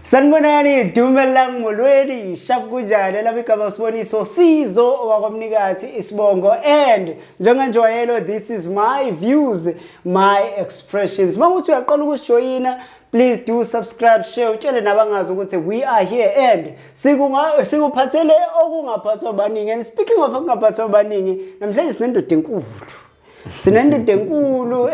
Sanibonani Dumelang Molweni shap kunjani lapha igaba siboniso Sizo owakwamnikazi isibongo and njenganjwayelo this is my views my expressions manguthi uyaqala ukujoyina please do subscribe share utshele nabangazi ukuthi we are here and sikuphathele okungaphathwa abaningi and speaking of okungaphathwa abaningi namhlanje sinendoda enkulu sinendoda enkulu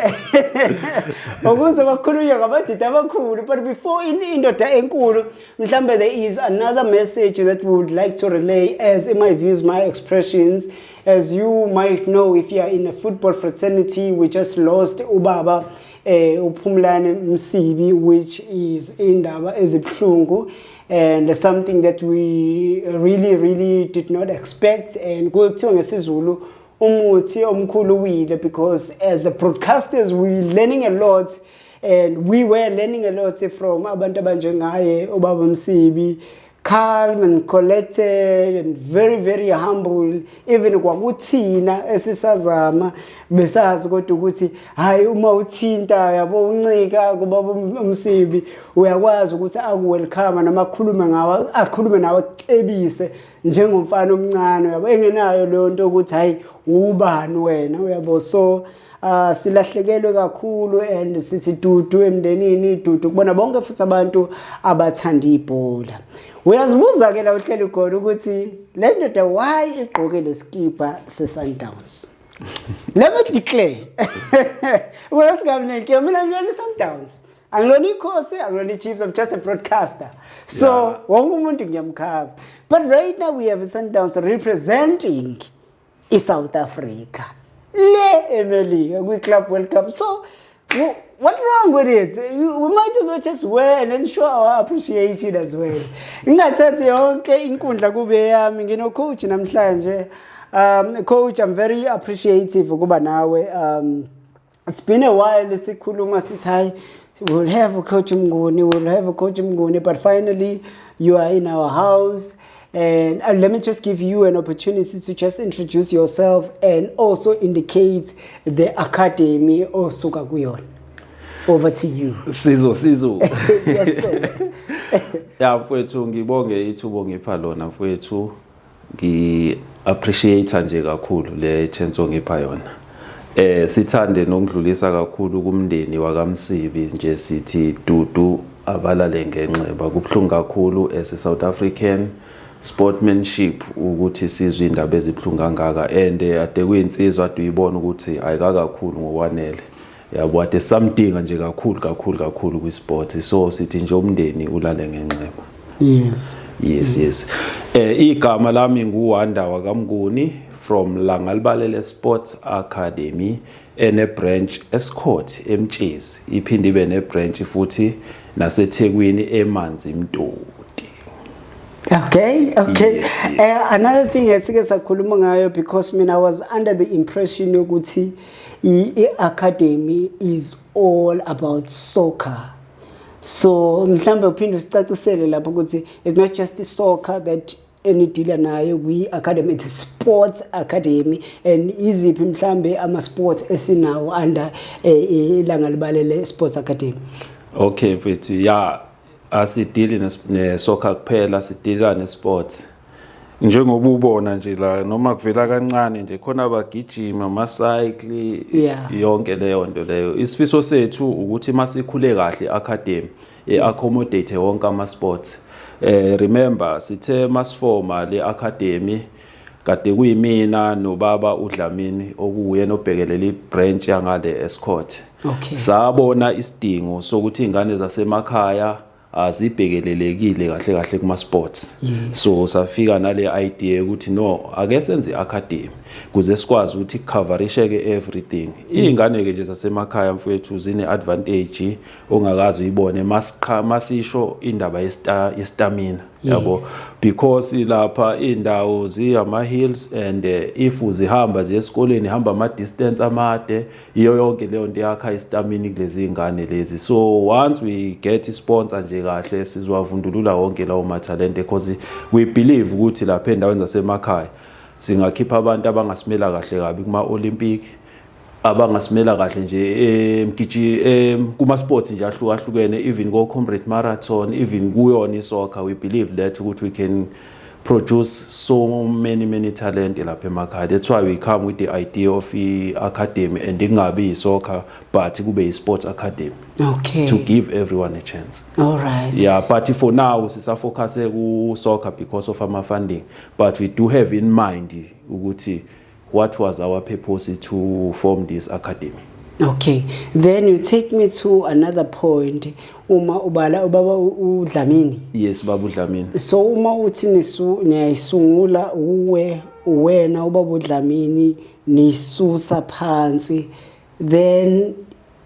ukuze bakhulunywe ngabadida abakhulu but before indoda enkulu mhlambe there is another message that we would like to relay as in my views my expressions. As you might know, if you are in a football fraternity, we just lost ubaba uPhumlani Msibi, which is indaba ezibuhlungu and something that we really did not expect and kuthiwa ngesizulu umuthi omkhulu wile, because as the broadcasters we learning a lot and we were learning a lot from abantu abanjengaye ubaba Msibi, calm and collected and very humble, even kwakuthina esisazama besazi kodwa ukuthi hayi uma uthinta yabo uncika kubaba Msibi uyakwazi ukuthi akuwelcome noma akhulume nawe cebise njengomfana omncane yabo engenayo leyo nto ukuthi hayi ubani wena uyabo. So silahlekelwe kakhulu and sithi dudu emndenini dudu kubona bonke futhi abantu abathanda ibhola. Uyazibuza ke la uhleli khona ukuthi le ndoda why igqoke leskipa seSundowns. Let me declare uyasingamnike mina ngilona iSundowns angilona iKhosi angilona iChiefs, I'm just a broadcaster, so wonke umuntu ngiyamkhava. But right now we have Sundowns representing South Africa le eMelika kwi Club World Cup. So what's wrong with it? We might as well just wear and show our appreciation as well. Ngingathathi yonke inkundla kube yami ngino coach namhlanje. Coach, I'm very appreciative ukuba nawe. It's been a while sikhuluma sithi hayi we'll have a coach Mnguni, but finally you are in our house. And let me just give you an opportunity to just introduce yourself and also indicate the academy osuka kuyona. Over to you. Sizo. Yes sir. Ya mfowethu ngibonge ithubo ngipha lona mfowethu. Appreciate nje kakhulu le chance ongipha yona. Sithande nokudlulisa kakhulu kumndeni wakaMsibi nje sithi dudu abalale ngenxeba kubhlungu kakhulu as South African sportsmanship ukuthi sizwe indaba ezibhlungu kangaka and ade kuyinsizwa ade uyibona ukuthi ayika kakhulu ngokwanele yabo ade something nje kakhulu kwisport, so sithi nje umndeni ulale ngenxeba. Yes. Igama lami nguWanda wakamnguni from Langalibalele Sports Academy ene branch eScourt eMtshezi, iphinde ibe ne branch futhi naseThekwini eManzi Mtoti. Okay. Yes. Another thing esike sakhuluma ngayo, because I was under the impression ukuthi i-academy is all about soccer. So mhlambe uphinde usicacisele lapho ukuthi it's not just the soccer that enidila nayo kwi academy, it's sports academy, and iziphi mhlambe ama sports esinawo under Langalibalele Sports Academy. Okay mfethu, yeah, asidili ne-soccer kuphela, sidila ne-sports. Njengoba ubona nje la noma kuvela kancane nje khona abagijima ama-cycle yonke leyo nto leyo. Isifiso sethu ukuthi masikhule kahle academy accommodate wonke ama-sports. Remember sithe masifoma le academy kade kuyimina nobaba uDlamini okuye nobhekelela ibranch yangale eScourt. Okay. Sabona isidingo sokuthi ingane zasemakhaya azibhekelelekile kahle kuma sports. So safika nale idea ukuthi no ake senze academy kuze sikwazi ukuthi coverisheke everything. Ingane ke nje zasemakhaya mfowethu zine advantage ongakazi uyibone masisho indaba yestamina yabo, because lapha indawo ziyama hills and if uzihamba ziyesikoleni hamba ama distance amade, iyo yonke leyo nto yakha istamina kulezi ingane lezi. So once we get a sponsor nje kahle sizwavundulula wonke lawo matalent, because we believe ukuthi lapha endaweni zasemakhaya singakhipha abantu abangasimela kahle kabi kuma Olympic abangasimela kahle nje kuma sports nje ahlukahlukene, even go comrade marathon, even kuyona isoccer. We believe that ukuthi we can produce so many talent lapha emakhaya. That's why we come with the idea of academy, and ingabi soccer but kube sports academy. Okay. To give everyone a chance. All right. Yeah, but for now sisa focus ku soccer because of our funding, but we do have in mind ukuthi what was our purpose to form this academy. Okay, then you take me to another point. Uma ubala ubaba uDlamini. Yes, baba uDlamini. So uma uthi niyayisungula uwena ubaba uDlamini nisusa phansi, then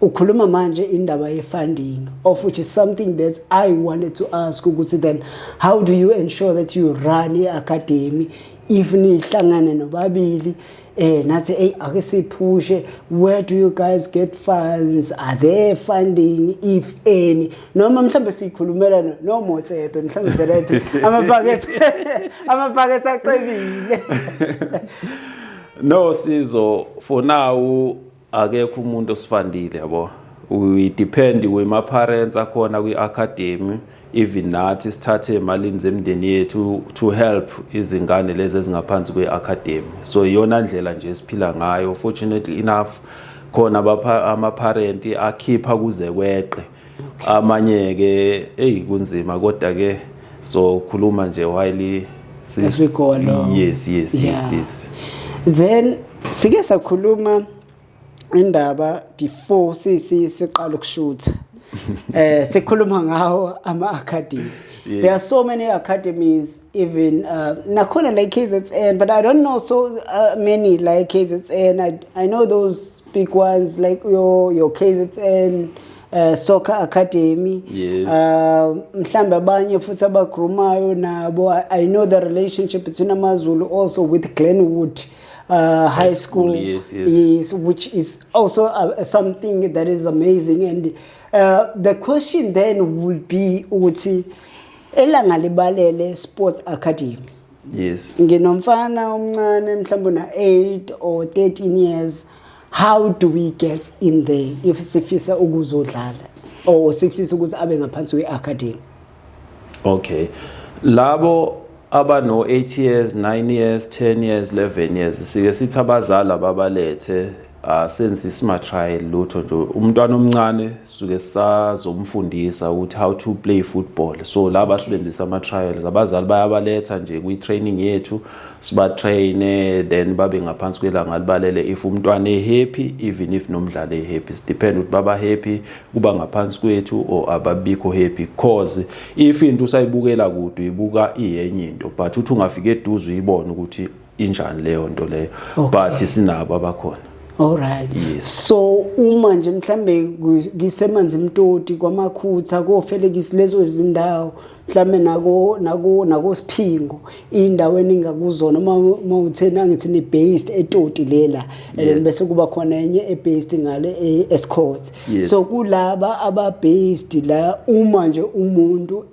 ukhuluma manje indaba ye-funding, of which is something that I wanted to ask ukuthi then how do you ensure that you run i-academy if nihlangane nobabili nathi ake siphushe, where do you guys get funds, are there funding if any, noma mhlambe sikhulumela no Motsepe mhlambe vele ama-packet acebile. No Sizo, for now akekho umuntu osifandile yabo. We depend with my parents akhona kwi-academy, even nathi sithathe emalini zemndeni yethu to help izingane lezi ezingaphansi kwe-academy. So iyona ndlela nje siphila ngayo. Fortunately enough khona ama-parent akhipha kuze kweqe. Amanye ke kunzima kodwa ke so khuluma nje while as we go along. Yes. Then sike sakhuluma indaba before siqala ukushoot. Sikhuluma ngawo ama-academy. Yeah. There are so many academies, even nakhona like KZN, but I don't know so many like KZN. I know those big ones like your KZN soccer academy. Yes. Mhlambe abanye futhi abagrumayo nabo. I know the relationship between AmaZulu also with Glenwood High School. Yes, which is also something that is amazing. And the question then would be ukuthi elanga libalele sports academy. Yes. Nginomfana omncane mhlawumbe na 8 or 13 years. How do we get in there if sifisa ukuzodlala or sifisa ukuthi abe ngaphansi kwe-academy? Okay. Labo abano 8 years, 9 years, 10 years, 11 years sike sithi abazali ababalethe senze isma trial lutho nje umntwana omncane suke sazomfundisa ukuthi how to play football. So laba sibenzisa ama trials, abazali bayabaletha nje kwi training yethu siba train, then babe ngaphansi kwelanga libalele if umntwana happy, even if nomdlali happy, depend ukuthi baba happy kuba ngaphansi kwethu or ababikho happy. Cause if into usayibukela kude uyibuka iyenye into, but uthi ungafika eduze uyibona ukuthi injani leyo nto leyo. But sinabo abakhona. All right. Yes. So uma nje mhlambe ngisemanzi Mtoti kwaMakhutha koFelix lezo izindawo mhlambe nako Siphingo indawo eningakuzona mawuthena ngithi ni based eToti lela, and bese kuba khona enye ebased ngale Escort. So kulaba aba based la uma nje umuntu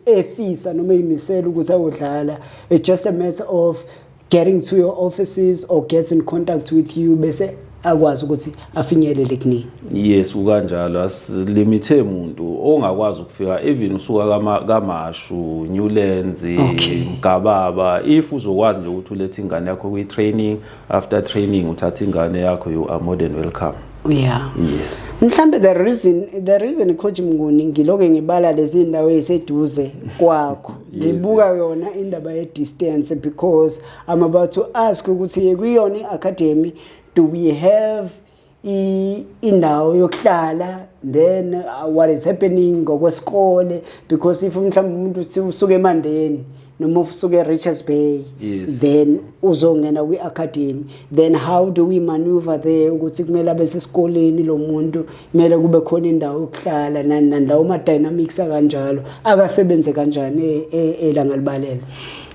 efisa noma imisela ukuthi ayodlala, it's just a matter of getting to your offices or gets in contact with you bese akwazi ukuthi afinyelele kunini. Yes, ukanjalo asilimithe umuntu ongakwazi ukufika even usuka kaMashu, Newlands, Mgababa. If uzokwazi nje ukuthi ulethe ingane yakho kwi training, after training uthatha ingane yakho, you are more than welcome. Yeah. Yes. Mhlambe the reason coach Mnguni ngiloke ngibala lezi ndawo eziseduze kwakho ngibuka yona indaba ye distance, because I'm about to ask ukuthi kuyona academy do we have indawo yokuhlala, then what is happening ngokwesikole, because if mhlawumbe umuntu uthi usuke eMandeni noma usuke Richards Bay, then uzongena kwi-academy, then how do we maneuver there ukuthi kumele abe sesikoleni lo muntu, kumele kube khona indawo yokuhlala nandawo ama-dynamics akanjalo akasebenze kanjani elanga libalele?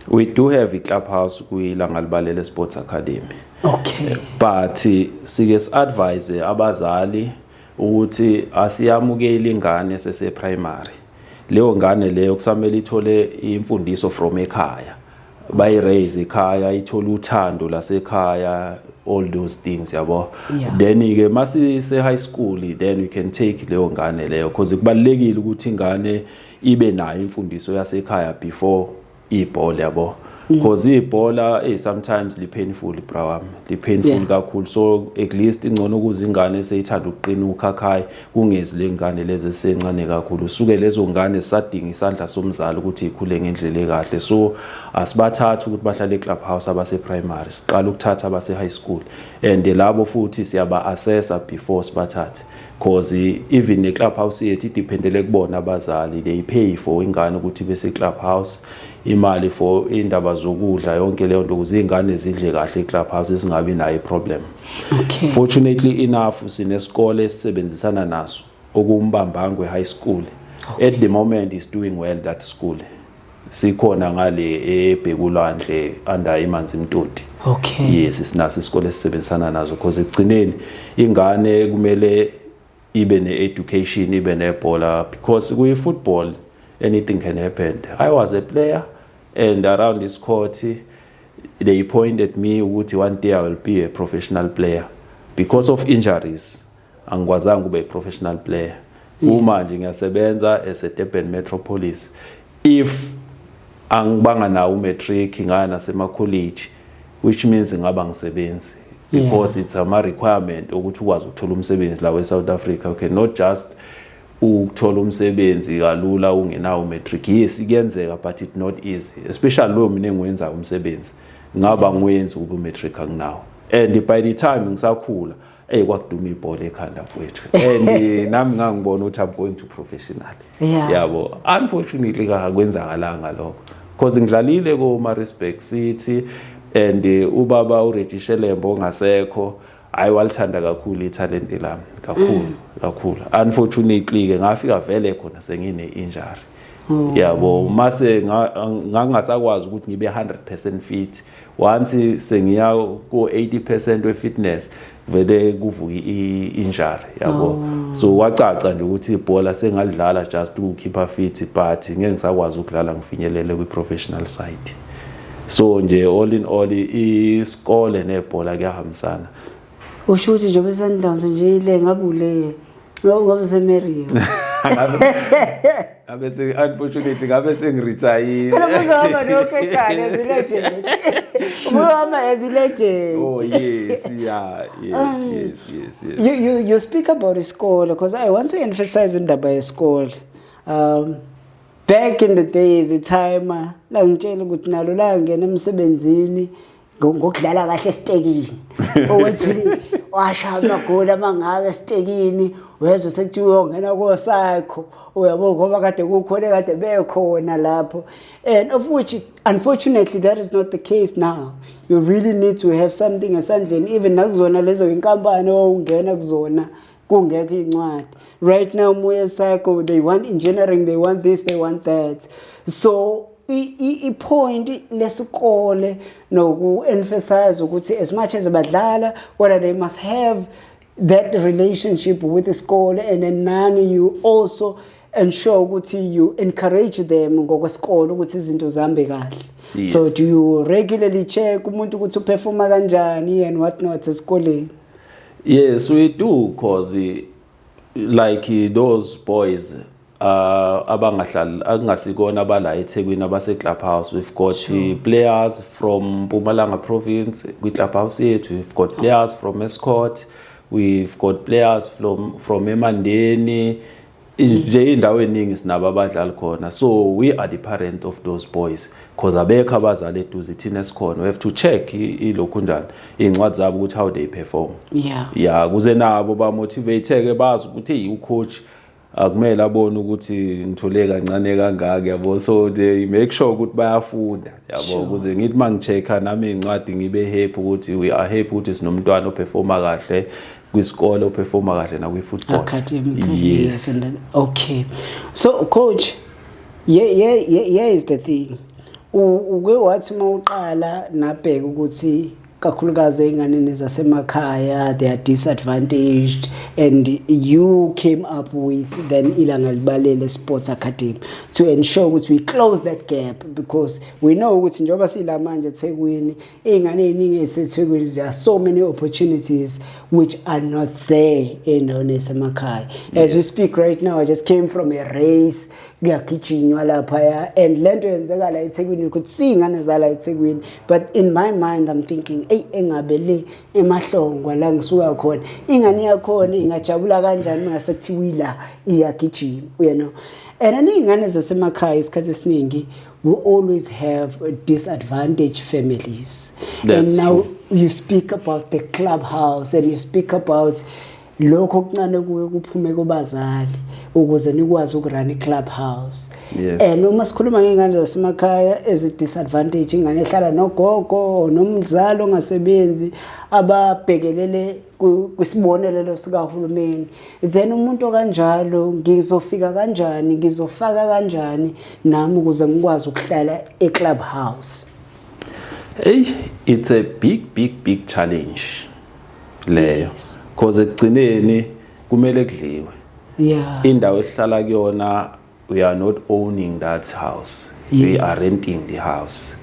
We do have a clubhouse kwi-Langa Libalele Sports Academy. Okay. But sike advise abazali ukuthi asiyamukele ingane sese primary. Leyo ngane leyo kusamele ithole imfundiso from ekhaya. bayiraise ekhaya ithola uthando lasekhaya, all those things yabo. Yeah. Then ke masise high school then we can take leyo ngane leyo because kubalekile ukuthi ingane ibe nayo imfundiso yasekhaya before ibhola yabo. Because ibhola sometimes li painful brawam, li painful kakhulu, so at least ingcono ukuze ingane eseyithanda ukuqina ukhakhaya kungezi lengane lezi esencane kakhulu, usuke lezo ngane sadinga isandla somzali ukuthi ikhule ngendlela ekahle. So asibathatha ukuthi bahlale eClubhouse abase primary, siqala ukuthatha abase high school and labo futhi siyaba assessa before sibathathe. Because even eClubhouse yethu idependele kubona abazali, they pay for ingane ukuthi bese Clubhouse, imali for indaba zokudla yonke leyo nto ukuze ingane zidle kahle eClubhouse singabi nayo problem. Okay. Fortunately enough sinesikole esisebenzisana naso okumbambangwe high school. Okay. At the moment is doing well that school. Sikhona ngale eBhekulwandle under imanzi Mtoti. Okay. Yes, sinaso isikole esisebenzisana nazo because ekugcineni ingane kumele ibe ne-education, ibe nebhola, because with football anything can happen. I was a player and around this court they pointed me ukuthi one day I will be a professional player. Because of injuries angikwazanga ube a professional player. Uma nje ngiyasebenza as a Durban Metropolis. If angibanga nawo matric ngana sema college, which means ngaba ngisebenzi. Because it's a requirement ukuthi ukwazi ukuthola umsebenzi la South Africa. Okay, not just ukuthola umsebenzi kalula ungenawo matric. Yes, kuyenzeka but it's not easy, especially lo mina engiwenza umsebenzi ngaba ngiwenza ube matric anginawo. And by the time ngisakhula kwakuduma ibhola ekhanda mfowethu and nami ngangibona ukuthi I'm going to professional. Yabo, unfortunately akwenzakalanga lokho because ngidlalile ko Respect City and ubaba uReggie Lembo ngasekho ayiwalithanda kakhulu italent lami kakhulu. Unfortunately ke ngafika vele khona sengine injury. Yabo, mase ngangasakwazi ukuthi ngibe 100% fit. Once sengiya ko 80% we fitness vele kuvuka injury yabo. So wacaca nje ukuthi ibhola sengalidlala just to keep fit but ngeke ngisakwazi ukudlala ngifinyelele kwi professional side. So nje all in all isikole nebhola kuyahambisana. Usho ukuthi nje beSundowns nje ile ngabule ngoba seMario. Abese unfortunately ngabe sengiretire. Phela uzahamba lokho ekhaya as a legend. Ubahamba as a legend. Oh yes, yeah, yes. You speak about isikole because I want to emphasize indaba yesikole. Back in the days, the time la ngitshela ukuthi nalo la ngena emsebenzini ngokudlala kahle esitekini. Ukuthi washaya amagoli amangaka esitekini, wezwe sekuthiwa ungena koSakho, uyabo ngoba kade kukhona kade bekhona lapho. And of which unfortunately that is not the case now. You really need to have something esandleni, even nakuzona lezo inkampani owungena kuzona kungekho incwadi. Right now Moya Sako, they want engineering, they want this, they want that. So I point lesikole noku emphasize ukuthi as much as abadlala whether they must have that relationship with the school, and then nani you also ensure ukuthi you encourage them ngokwesikole ukuthi izinto zihambe kahle. So do you regularly check umuntu ukuthi uperforma kanjani and what not esikoleni? Yes, we do, cause like those boys abangahlali akungasikona abala eThekwini abase Clubhouse, we've got players from Mpumalanga province kwi Clubhouse yethu, we've got players from Escort, we've got players from Emandeni, nje indawo eningi sinabo abadlali khona. So we are the parent of those boys because abekho abazali eduze thina sikhona. We have to check ilokhu njani incwadi zabo ukuthi how they perform. Yeah, kuze nabo ba motivate bazi ukuthi ucoach akumele abone ukuthi ngithole kancane kangaka yabo. So they make sure ukuthi bayafunda yabo, kuze ngithi mangichecka nami incwadi ngibe happy ukuthi we are happy ukuthi sinomntwana operforma kahle kwisikole, operforma kahle na kwi football academically. Yes. And then, okay, so coach, yeah is the thing. Uke wathi mawuqala nabheka ukuthi kakhulukazi ey'nganeni zasemakhaya, they are disadvantaged, and you came up with then Ilanga Libalele Sports Academy to ensure ukuthi we close that gap, because we know ukuthi njengoba sila manje eThekwini, iy'ngane ey'ningi ey'seThekwini, there are so many opportunities which are not there endaweni esemakhaya. As we speak right now, I just came from a race kuyagijinywa laphaya, and lento yenzeka la eThekwini ukuthi siy'ngane zala eThekwini, but in my mind I'm thinking engabe le emahlongwa la ngisuka khona ingane yakhona ingajabula kanjani mase kuthiwa ila iyagijima, you know. And iy'ngane zasemakhaya isikhathi esiningi we always have disadvantaged families. That's and now true. You speak about the clubhouse and you speak about lokho okuncane kuye kuphume kubazali ukuze nikwazi ukurun clubhouse. Yes. And uma sikhuluma ngezingane zasemakhaya as a disadvantage, ingane ehlala nogogo nomzalo ongasebenzi ababhekelele kwisibonelelo sikahulumeni, then umuntu kanjalo ngizofika kanjani, ngizofaka kanjani nami ukuze ngikwazi ukuhlala eclubhouse? Hey, it's a big challenge leyo. Yes. Because ekugcineni kumele kudliwe. Yeah. Indawo esihlala kuyona, we are not owning that house. We Yes. are renting the house.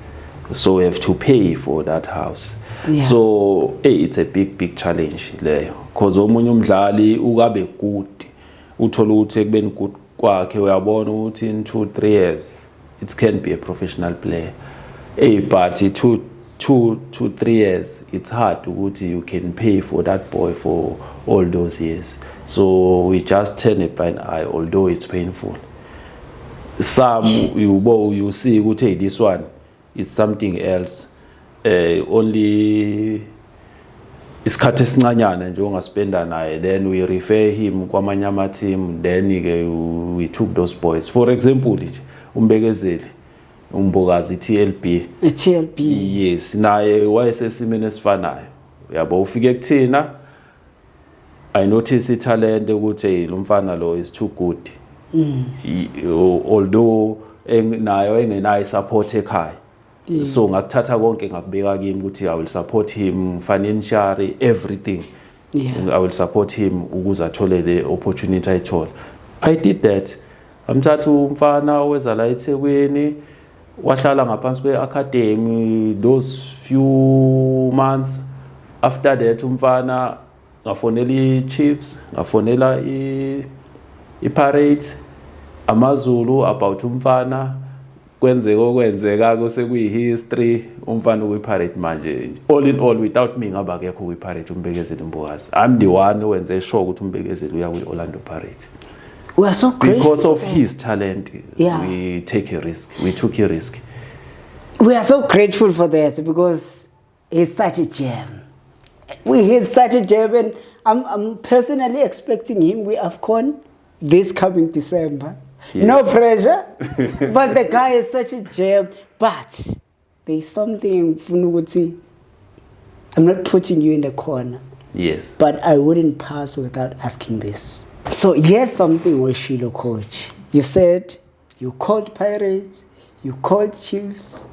So we have to pay for that house. Yeah. So hey, it's a big challenge leyo. Because omunye umdlali ukabe good, uthola ukuthi ekubeni good kwakhe uyabona ukuthi in 2-3 years it can be a professional player. Hey, but 2-3 years, it's hard ukuthi you can pay for that boy for all those years. So we just turn a blind eye, although it's painful. Some you see ukuthi hey, this one is something else. Only isikhathi esincanyana nje ongaspenda naye, then we refer him kwamanye ama team, then we took those boys. For example nje Umbekezeli, Umbokazi TLB. TLB. Yes, naye wayesesimeni esifanayo. Yabo ufike kuthina, I notice italent ukuthi lo mfana lo is too good. Although nayo engenayo support ekhaya. So ngakuthatha konke ngakubeka kimi ukuthi I will support him financially, everything. Yeah. I will support him ukuze athole le opportunity ayithola. I did that. Amthatha umfana oweza la eThekwini, wahlala ngaphansi kwe-academy those few months. After that umfana ngafonela i-Chiefs, ngafonela i-Pirates, AmaZulu about umfana, kwenzeka kusekuyi-history, umfana kwi-Pirates manje. All in all, without me ngaba kekho kwi-Pirates Umbekezeli Mbokazi. I'm the one owenze sure ukuthi Umbekezeli uya kwi-Orlando Pirates. We are so grateful Because of his talent, Yeah. we take a risk. We took a risk. We are so grateful for that because he's such a gem. He's such a gem, and I'm personally expecting him with AFCON this coming December. Yeah. No pressure, but the guy is such a gem. But there's something, Funuguti, I'm not putting you in the corner, Yes. but I wouldn't pass without asking this. So here's something with Shilo, coach. You said you called Pirates, you called Chiefs,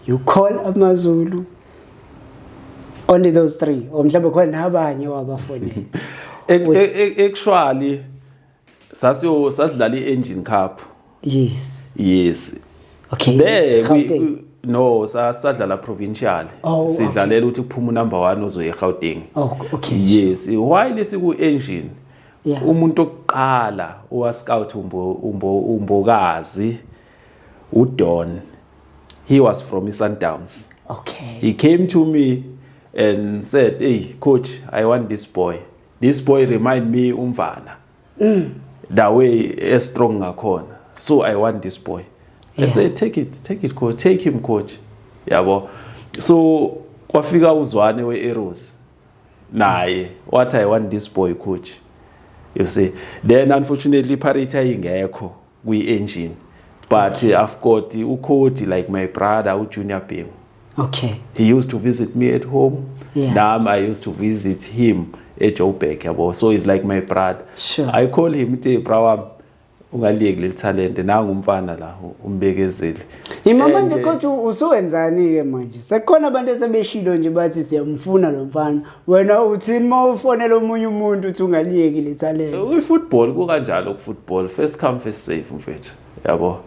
you called AmaZulu. Only those three. Or mhlawumbe khona nabanye wabafonela. Actually, sasidlala i-Engine Cup. Yes. Yes. Okay. There Gauteng. no, sasidlala provincial. Oh, okay. Sidlalela ukuthi kuphuma number 1 ozoya eGauteng. Oh, okay. Yes, while siku-Engine, Yeah. umuntu oqala owa-scout Umbokazi, uDon, he was from Sundowns. Okay. He came to me and said, hey, coach, I want this boy. This boy remind me Umvana. The way strong ngakhona. So I want this boy. I Yeah. said, take it, coach. Take him, coach. Yabo. So kwafika uzwane we-Arrows. Naye, what I want this boy, coach. You see. Then unfortunately Pirates ayingekho kwi-Engine. But I've got coach like my brother, Junior Pim. Okay. He used to visit me at home. Yeah. Now I used to visit him at Joburg. So he's like my brother. Sure. I call him, Brawam, ungaliyeki leli talent nanga umfana la umbekezeli Imama nje coach usuwenzani ke manje sekukhona abantu esebeshilo nje bathi siyamfuna lo mfana wena uthini mawufonela omunye umuntu uthi ungaliyeki le talent football kukanjalo ku football first come first serve mfethu yabo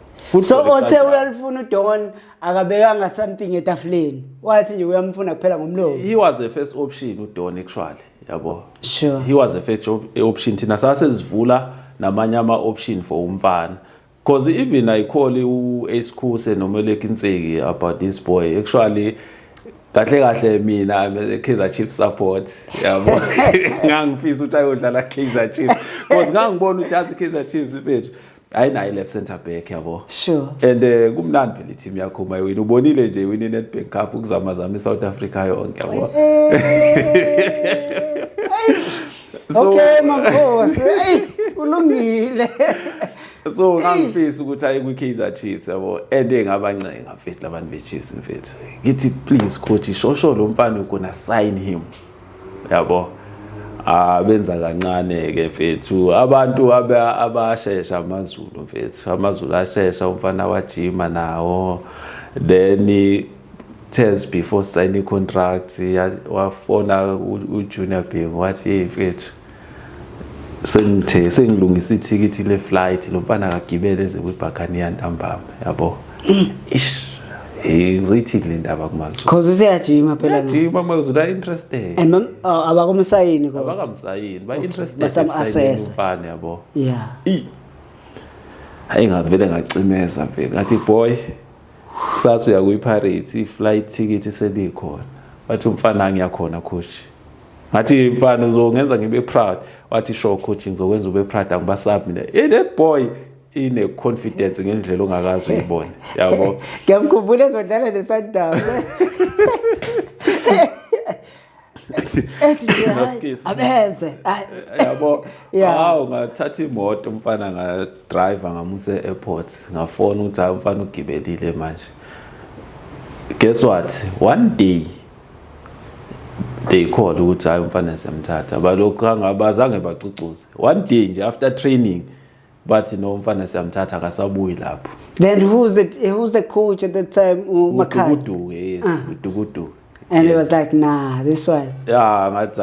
so othe uyalifuna uDon akabekanga something etafuleni wathi nje uyamfuna kuphela ngomlomo he was a first option uDon actually yabo sure he was a first option thina sasezivula namanye ama option for umfana because even I call uEskhuse noMeleki Ntseki about this boy actually kahle mina I'm a Kaizer Chiefs support yabo ngangifisa ukuthi ayodlala Kaizer Chiefs because ngangibona ukuthi yazi Kaizer Chiefs mfethu ayinayo left center back yabo sure and kumnandi phela team yakho mayiwina ubonile nje win Nedbank Cup ukuzamazama eSouth Africa yonke yabo okay makhosi ulungile so ngangifisa ukuthi aye kwiKaizer Chiefs yabo ngabancenga mfethu labantu beChiefs mfethu ngithi please coach shosho lo mfana ukona sign him yabo benza kancane ke mfethu abantu abashesha amaZulu mfethu amaZulu ashesha umfana wajima nawo then test before signing contract wafona uJunior Bhengu wathi hey mfethu sengilungisa ithikithi le flight lo mfana akagibele eze kwiBuccaneer ntambama yabo ish ngizoyithi le ndaba kumaZulu because useyajima phela ngijima maZulu interested and abakumsayini kodwa abakamsayini ba interested basam assess umfana yabo yeah hayi ngavele ngacimeza phela ngathi boy kusasa uya kuyiPirates iflight ticket selikhona wathi umfana ngiyakhona coach ngathi mfana uzongenza ngibe proud wathi sure coach ngizokwenza ube proud angibasab mina that boy ine confidence ngendlela ongakazi uyibone yabo ngiyamkhumbula ezodlala neSundowns abeze yabo hawo ngathatha imoto umfana nga driver ngamuse airport ngafona ukuthi umfana ugibelile manje guess what one day they called ukuthi umfana semthatha balokho angabazange bacucuze one day nje after training bathi no umfana siyamthatha akasabuyi lapho then who's the coach at that time Makhaya uDugudu yes uDugudu and it was like nah this one yeah ngathi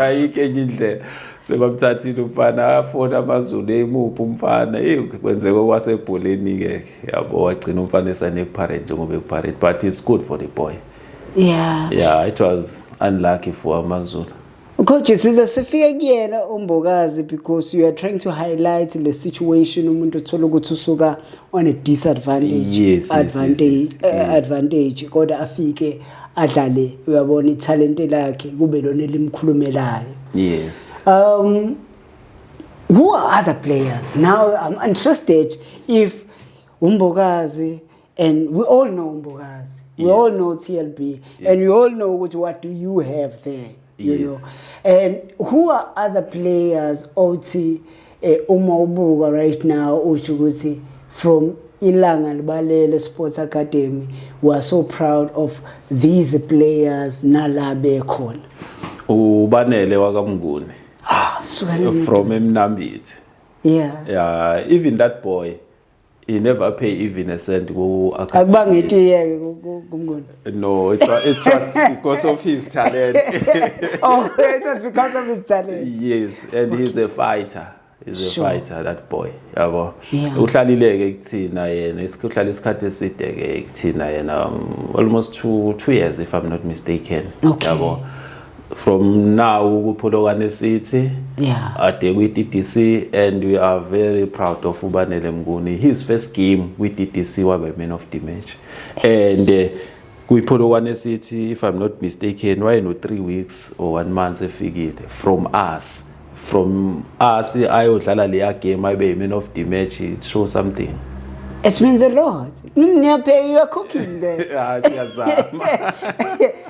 ayike indlela sebamthathile umfana afona amaZulu emuphi umfana kwenzeka kwasebholeni ke yabo wagcina umfana esane kuParade njengoba kuParade but it's good for the boy yeah it was unlucky for amaZulu. Coach, sifike kuyena uMbokazi because you are trying to highlight the situation umuntu uthola ukuthi usuka on a disadvantage advantage kodwa afike adlale uyabona italent lakhe kube lona elimkhulumelayo. Yes. Who are other players? Now I'm interested if uMbokazi, and we all know Mbokazi, we all know TLB, and we all know what do you have there, you know. And who are other players OT Umaubuga right now Uchuguti from Ilanga Balele Sports Academy? We are so proud of these players nalabe khona. Ubanele wakamnguni. From Mnambiti. Yeah, even that boy, he never pay even a cent go academy. No, it was because of his talent. Oh, it was because of his talent. Yes, and he's a fighter. He's a fighter, that boy. Yabo. Uhlalileke kuthina yena, isihlala isikhathi eside ke kuthina yena, almost 2 years if I'm not mistaken. Yabo. From now Polokwane City, at with DTC, and we are very proud of Ubanele Mnguni. His first game with DTC was man of the match, and with Polokwane City, if I'm not mistaken, why no 3 weeks or 1 month from us. I would lala game. I be man of the match. It shows something. It means a lot. You are cooking there.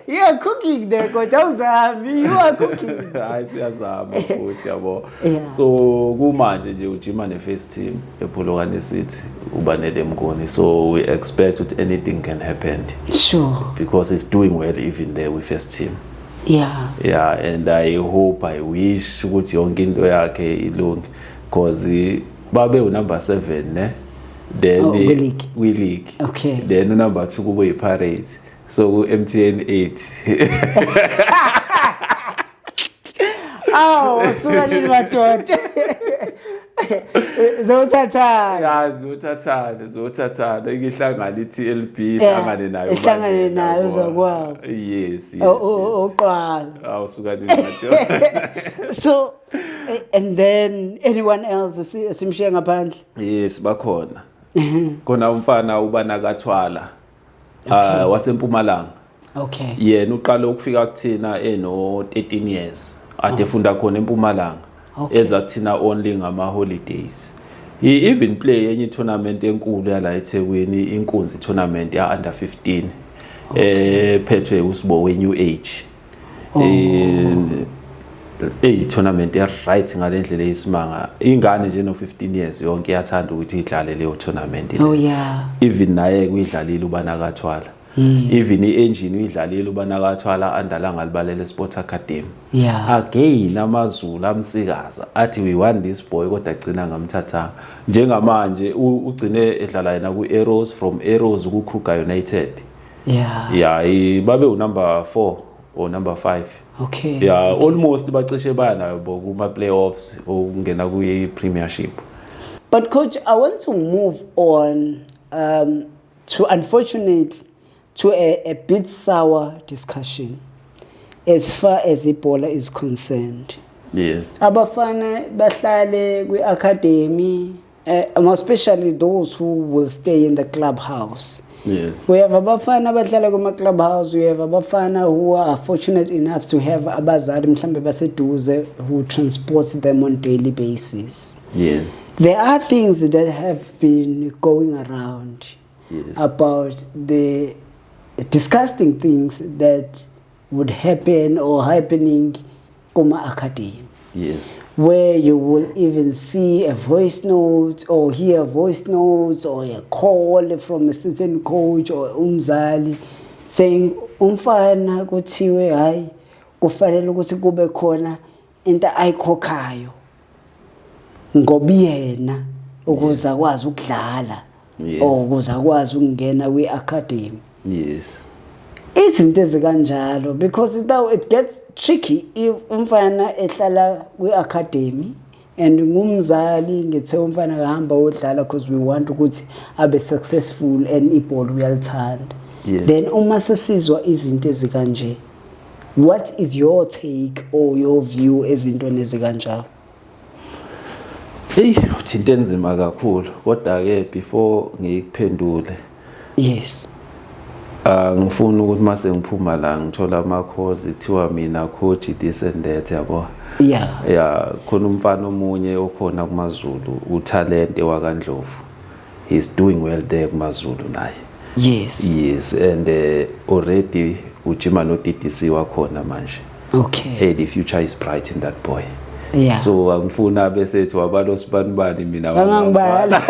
You are cooking there, Coach. You are cooking. So, go manje nje ujima ne first team ePolokwane City ubanele Mnguni. So we expect that anything can happen. Sure. Because he's doing well even there with first team. Yeah, and I wish ukuthi yonke into yakhe ilungi. cause babe number 7 ne then we league okay then number 2 kube Pirates so MTN 8 aw suka nini madoda zothathana zothathana ihlangana iTLB ihlangane nayo zakwawo yes oqala awusuka nini madoda so and then anyone else simshiya ngaphandle yes bakhona khona umfana ubanakathwala waseMpumalanga okay yena uqala ukufika kuthina eno 13 years ade funda khona eMpumalanga ezakuthina only ngama holidays he even play enye tournament enkulu yala eThekwini inkunzi tournament ya under 15 phethwe uSibo we New Age tournament ya right ngalendlela eyisimanga ingane nje no 15 years yonke yathanda ukuthi idlale leyo tournament even naye kuyidlalile ubanakathwala even iengine uyidlalile ubanakathwala andalanga libalele Sports Academy again amazulu amsikaza athi we want this boy kodwa agcina ngamthatha njengamanje ugcine edlala yena ku Arrows from Arrows ku Kruger United babe number 4 or number 5 okay almost bacishe bana kuma playoffs ongena ku Premiership. But coach, I want to move on to unfortunately to a bit sour discussion as far as Ebola is concerned. Yes. Abafana bahlale kwi academy, especially those who will stay in the clubhouse. Yes. We have abafana bahlala kuma clubhouse, we have abafana who are fortunate enough to have abazali mhlambe baseduze who transport them on daily basis. Yes. There are things that have been going around about the disgusting things that would happen or happening kuma academy. Yes. Where you will even see a voice note or hear voice notes or a call from a certain coach or umzali saying umfana kuthiwe hayi kufanele ukuthi kube khona into ayikhokhayo ngoba yena ukuze akwazi ukudlala or ukuze akwazi ukungena kwi academy. Yes. Izinto ezikanjalo because it gets tricky if umfana ehlala kwi academy and ngumzali ngithe umfana kahamba udlala because we want ukuthi abe successful and ibhola uyalithanda. Then uma sesizwa izinto ezikanje, what is your take or your view ezintweni ezikanjalo? Uthinta enzima kakhulu kodwa ke before ngikuphendule. Yes. Ngifuna ukuthi mase ngiphuma la ngithola ama course kuthiwa mina coach this and that yabo. Khona umfana omunye okhona kumaZulu utalent wakandlovu. He's doing well there kumaZulu naye. Yes and already ujima no TTC wakhona manje. Okay. The future is bright in that boy. So angifuna bese ethi wabalo sibanibani mina ngangibala.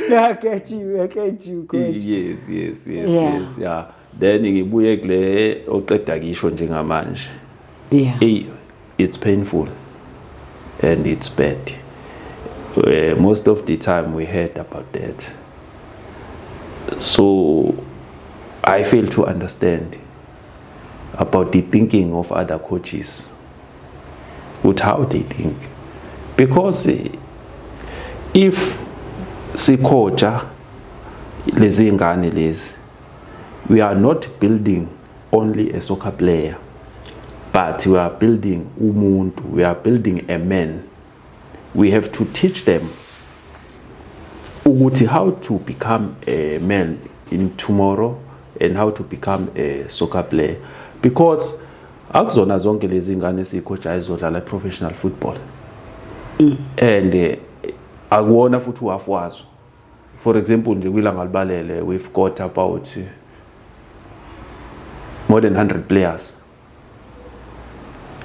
I get you coach. Yes. Then ngibuye kule oqeda kisho njengamanje. It's painful and it's bad. Most of the time we heard about that. So I fail to understand about the thinking of other coaches with how they think, because if si coacha lezi ngane lezi, we are not building only a soccer player, but we are building umuntu, we are building a man. We have to teach them ukuthi how to become a man in tomorrow and how to become a soccer player, because akuzona zonke lezi ngane esicoach ayizodlala professional football and akuwona futhi uwafwazo. For example nje kwilanga libalele we've got about more than 100 players.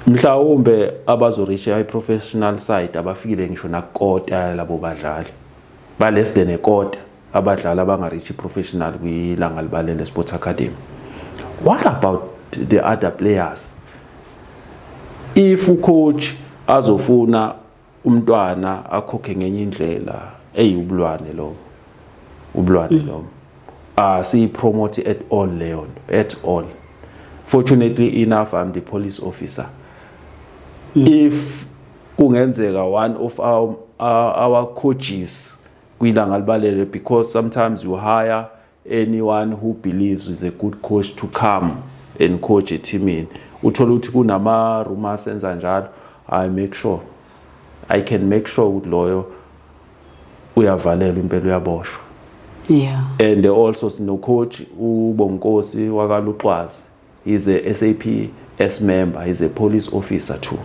Mhlawumbe abazoreach i-professional side abafikile ngisho nakota labo badlali ba less than a quarter abadlali abangareach professional kwilanga libalele Sports Academy. What about the other players? If coach azofuna umntwana akhokhe ngenye indlela eyubulwane lo ubulwane lo si promote at all leon at all. Fortunately enough, I'm the police officer. If kungenzeka one of our coaches kwilanga libalele, because sometimes you hire anyone who believes is a good coach to come and coach a team in, uthola ukuthi kunama rumors enza njalo, I can make sure ukuthi loyo uyavalelwa impela uyaboshwa. Yeah. And also sino coach uBonkosi wakaLuxwazi, he's a SAPS member, he's a police officer too.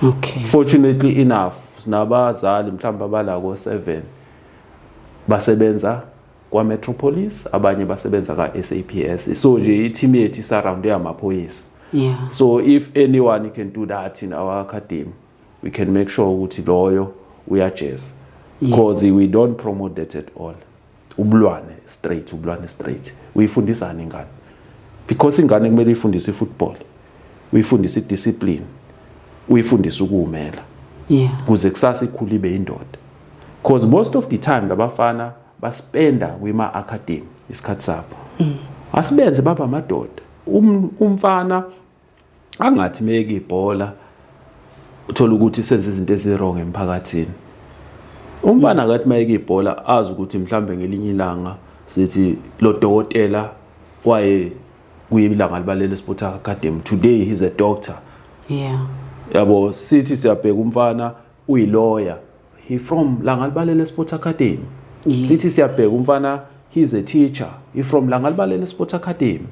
Okay. Fortunately enough, sinabazali mhlawumbe abala ko 7 basebenza kwa Metropolis, abanye basebenza ka SAPS. So nje team yethu surround amaphoyisa. Yeah. So if anyone can do that in our academy, we can make sure ukuthi loyo uyajeza. Because we don't promote that at all. Ubulwane straight. Uyifundisana ingane. Because ingane kumele ifundise football. Uyifundise discipline. Uyifundise ukuumela. Yeah. Kuze kusasa ikhule ibe indoda. Because most of the time labafana baspenda kwima academy isikhathi sabo. Asibenze baba amadoda. Umfana angathi meke ibhola uthola ukuthi senze izinto ezirong emphakathini. Umfana akathi meke ibhola azi ukuthi mhlambe ngelinye ilanga sithi lo dokotela kwaye kuyilanga libalele sport academy, today he's a doctor. Yeah. Yabo sithi siyabheka umfana uyilawyer, he from langa libalele sport academy. Yes. Sithi siyabheka umfana he's a teacher, he from langa libalele sport academy.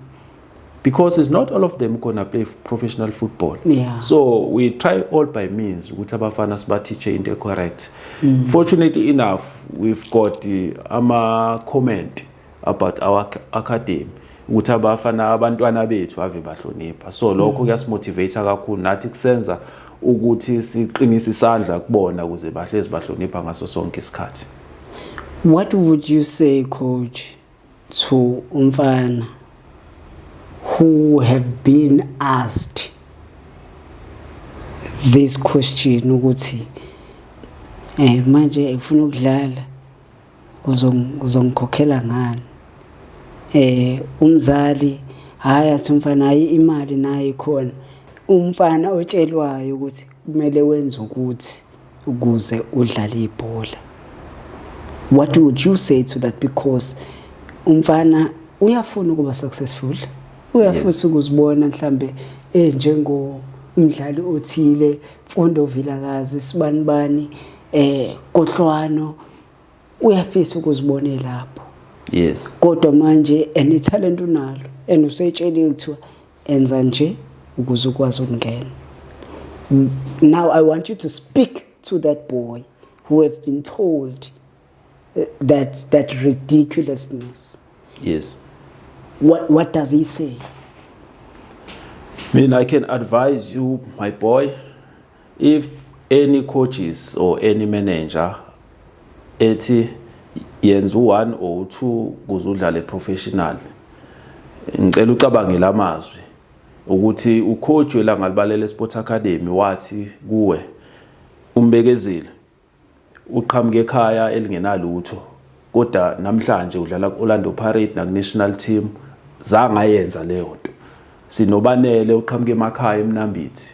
Because it's not all of them gonna play professional football. Yeah. So we try all by means ukuthi abafana siba-teach into correct. Fortunately enough, we've got comment about our academy ukuthi abafana abantwana bethu ave bahlonipha. So lokho kuyasimotivate kakhulu nathi kusenza ukuthi siqinise isandla kubona ukuze bahlezi bahlonipha ngaso sonke isikhathi. What would you say, coach, to umfana who have been asked this question ukuthi manje ufuna ukudlala uzongikhokhela ngani? Umzali hayi athi umfana hayi imali nayo khona, umfana otshelwayo ukuthi kumele wenze ukuthi ukuze udlale ibhola. What would you say to that? Because umfana uyafuna ukuba successful, uyafuna ukuzibona mhlambe njengo umdlali othile, Mfundo Vilakazi, Sibanibani, Kohlwano, uyafisa ukuzibona lapho. Yes. Kodwa manje talent unalo and usayitshela ukuthi enza nje ukuze ukwazi ukungena. Now I want you to speak to that boy who have been told that ridiculousness. Yes. What does he say? I mean, I can advise you, my boy, if any coaches or any manager ethi yenza 1 or 2 kuze udlale professional, ngicela ucabange lamazwi ukuthi ucoach welanga libalele sport academy wathi kuwe umbekezile uqhamuke ekhaya elingenalutho kodwa namhlanje udlala ku-Orlando Pirates naku-national team, zangayenza leyo nto. Sinobanele uqhamuke emakhaya eMnambithi,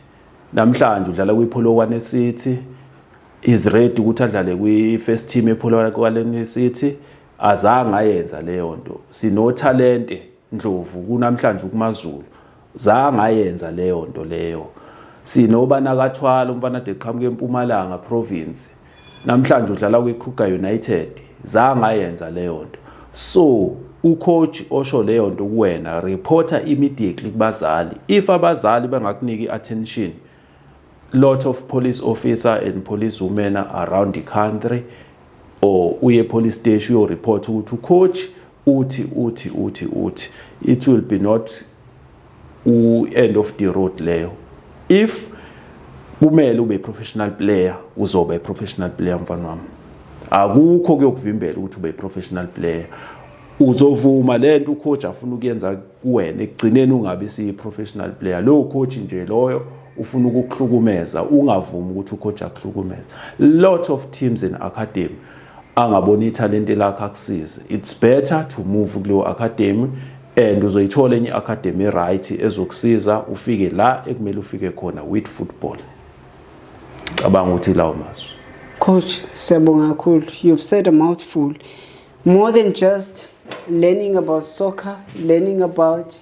namhlanje udlala kwiPolokwane City, is ready ukuthi adlale kwi-first team ePolokwane City, azangayenza leyo nto. Sino talente Ndlovu kunamhlanje kuMaZulu, zangayenza leyo nto leyo. Sinobana kaThwala umfana de qhamuke eMpumalanga province, namhlanje udlala kwiKruger United, zangayenza leyo nto. So ucoach osho leyo nto kuwena, reporter immediately kubazali. If abazali bengakuniki attention, lot of police officer and police women around the country, or uye police station uyo report ukuthi coach uthi, it will be not end of the road leyo. If kumele ube professional player, uzoba a professional player mfana wami. Akukho kuyokuvimbela ukuthi ube professional player. Uzovuma lento ucoach afuna ukuyenza kuwena ekugcineni ungabe si professional player. Lo coach nje loyo ufuna ukukhlukumeza ungavumi ukuthi ucoach akuhlukumeza. Lot of teams in academy angabona italent lakhe akusize. It's better to move kuleyo academy and uzoyithola enye academy right ezokusiza ufike la ekumele ufike khona with football. Cabanga ukuthi lawo mazwi. Coach, siyabonga kakhulu. You've said a mouthful. More than just learning about soccer, learning about